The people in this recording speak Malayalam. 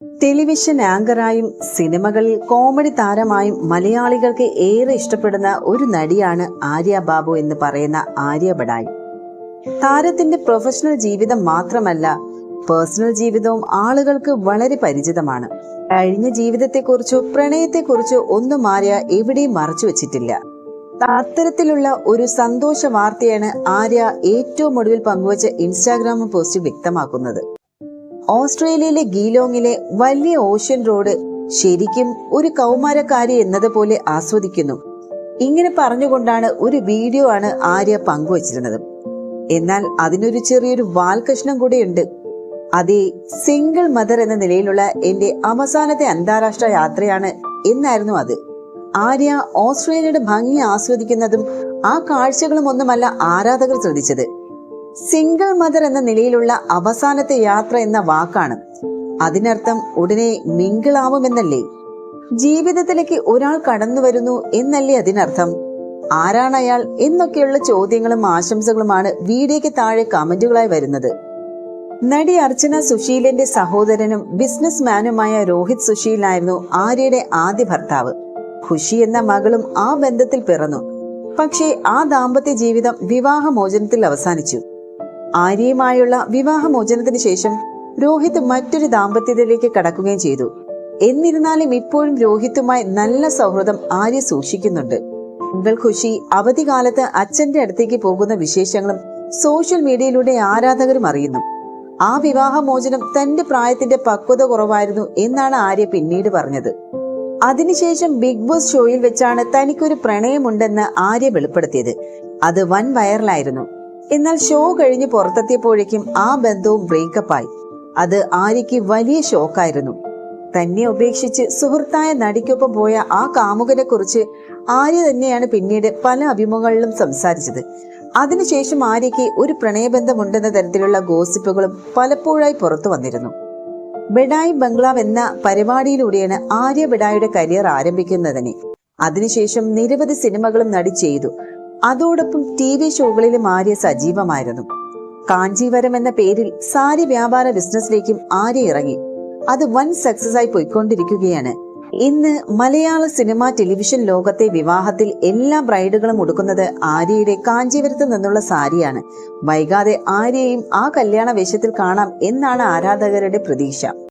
ടെലിവിഷൻ ആങ്കറായും സിനിമകളിൽ കോമഡി താരമായും മലയാളികൾക്ക് ഏറെ ഇഷ്ടപ്പെടുന്ന ഒരു നടിയാണ് ആര്യ ബാബു എന്ന് പറയുന്ന ആര്യ ബഡായി. താരത്തിന്റെ പ്രൊഫഷണൽ ജീവിതം മാത്രമല്ല, പേഴ്സണൽ ജീവിതവും ആളുകൾക്ക് വളരെ പരിചിതമാണ്. കഴിഞ്ഞ ജീവിതത്തെക്കുറിച്ചോ പ്രണയത്തെക്കുറിച്ചോ ഒന്നും ആര്യ എവിടെയും മറച്ചു വെച്ചിട്ടില്ല. അത്തരത്തിലുള്ള ഒരു സന്തോഷ വാർത്തയാണ് ആര്യ ഏറ്റവും ഒടുവിൽ പങ്കുവച്ച ഇൻസ്റ്റാഗ്രാം പോസ്റ്റിൽ വ്യക്തമാക്കുന്നത്. ഓസ്ട്രേലിയയിലെ ഗീലോങ്ങിലെ വലിയ ഓഷ്യൻ റോഡ് ശരിക്കും ഒരു കൗമാരക്കാരി എന്നതുപോലെ ആസ്വദിക്കുന്നു. ഇങ്ങനെ പറഞ്ഞുകൊണ്ടാണ് ഒരു വീഡിയോ ആണ് ആര്യ പങ്കുവച്ചിരുന്നത്. എന്നാൽ അതിനൊരു ചെറിയൊരു വാൽകഷ്ണം കൂടെയുണ്ട്. അതേ, സിംഗിൾ മദർ എന്ന നിലയിലുള്ള എന്റെ അവസാനത്തെ അന്താരാഷ്ട്ര യാത്രയാണ് എന്നായിരുന്നു അത്. ആര്യ ഓസ്ട്രേലിയയുടെ ഭംഗി ആസ്വദിക്കുന്നതും ആ കാഴ്ചകളും ഒന്നുമല്ല ആരാധകർ ശ്രദ്ധിച്ചത്. സിംഗിൾ മദർ എന്ന നിലയിലുള്ള അവസാനത്തെ യാത്ര എന്ന വാക്കാണ്. അതിനർത്ഥം ഉടനെ മിങ്കിളാവുമെന്നല്ലേ? ജീവിതത്തിലേക്ക് ഒരാൾ കടന്നു വരുന്നു എന്നല്ലേ അതിനർത്ഥം? ആരാണ് അയാൾ എന്നൊക്കെയുള്ള ചോദ്യങ്ങളും ആശംസകളുമാണ് വീഡിയോയ്ക്ക് താഴെ കമന്റുകളായി വരുന്നത്. നടി അർച്ചന സുശീലന്റെ സഹോദരനും ബിസിനസ് മാനുമായ രോഹിത് സുശീലായിരുന്നു ആര്യയുടെ ആദ്യ ഭർത്താവ്. ഖുഷി എന്ന മകളും ആ ബന്ധത്തിൽ പിറന്നു. പക്ഷേ ആ ദാമ്പത്യ ജീവിതം വിവാഹമോചനത്തിൽ അവസാനിച്ചു. ആര്യയുമായുള്ള വിവാഹമോചനത്തിന് ശേഷം രോഹിത് മറ്റൊരു ദാമ്പത്യത്തിലേക്ക് കടക്കുകയും ചെയ്തു. എന്നിരുന്നാലും ഇപ്പോഴും രോഹിത്തുമായി നല്ല സൗഹൃദം ആര്യ സൂക്ഷിക്കുന്നുണ്ട്. മകൾ ഖുഷി അവധിക്കാലത്ത് അച്ഛന്റെ അടുത്തേക്ക് പോകുന്ന വിശേഷങ്ങളും സോഷ്യൽ മീഡിയയിലൂടെ ആരാധകരും അറിയുന്നു. ആ വിവാഹമോചനം തന്റെ പ്രായത്തിന്റെ പക്വത കുറവായിരുന്നു എന്നാണ് ആര്യ പിന്നീട് പറഞ്ഞത്. അതിനുശേഷം ബിഗ് ബോസ് ഷോയിൽ വെച്ചാണ് തനിക്കൊരു പ്രണയമുണ്ടെന്ന് ആര്യ വെളിപ്പെടുത്തിയത്. അത് വൻ വൈറലായിരുന്നു. എന്നാൽ ഷോ കഴിഞ്ഞ് പുറത്തെത്തിയപ്പോഴേക്കും ആ ബന്ധവും ബ്രേക്കപ്പായി. അത് ആര്യയ്ക്ക് വലിയ ഷോക്കായിരുന്നു. തന്നെ ഉപേക്ഷിച്ച് സുഹൃത്തായ നടിക്കൊപ്പം പോയ ആ കാമുകനെ കുറിച്ച് ആര്യ തന്നെയാണ് പിന്നീട് പല അഭിമുഖങ്ങളിലും സംസാരിച്ചത്. അതിനുശേഷം ആര്യയ്ക്ക് ഒരു പ്രണയബന്ധമുണ്ടെന്ന തരത്തിലുള്ള ഗോസിപ്പുകളും പലപ്പോഴായി പുറത്തു വന്നിരുന്നു. ബഡായി ബംഗ്ലാവ് എന്ന പരിപാടിയിലൂടെയാണ് ആര്യ ബഡായിയുടെ കരിയർ ആരംഭിക്കുന്നതിന്. അതിനുശേഷം നിരവധി സിനിമകളും നടി ചെയ്തു. അതോടൊപ്പം TV ഷോകളിലും ആര്യ സജീവമായിരുന്നു. കാഞ്ചീവരം എന്ന പേരിൽ സാരി വ്യാപാര ബിസിനസ്സിലേക്കും ആര്യ ഇറങ്ങി. അത് വൻ സക്സസ് ആയി പോയിക്കൊണ്ടിരിക്കുകയാണ്. ഇന്ന് മലയാള സിനിമ ടെലിവിഷൻ ലോകത്തെ വിവാഹത്തിൽ എല്ലാ ബ്രൈഡുകളും ഉടുക്കുന്നത് ആര്യയുടെ കാഞ്ചീവരത്ത് നിന്നുള്ള സാരിയാണ്. വൈകാതെ ആര്യയും ആ കല്യാണ വേഷത്തിൽ കാണാം എന്നാണ് ആരാധകരുടെ പ്രതീക്ഷ.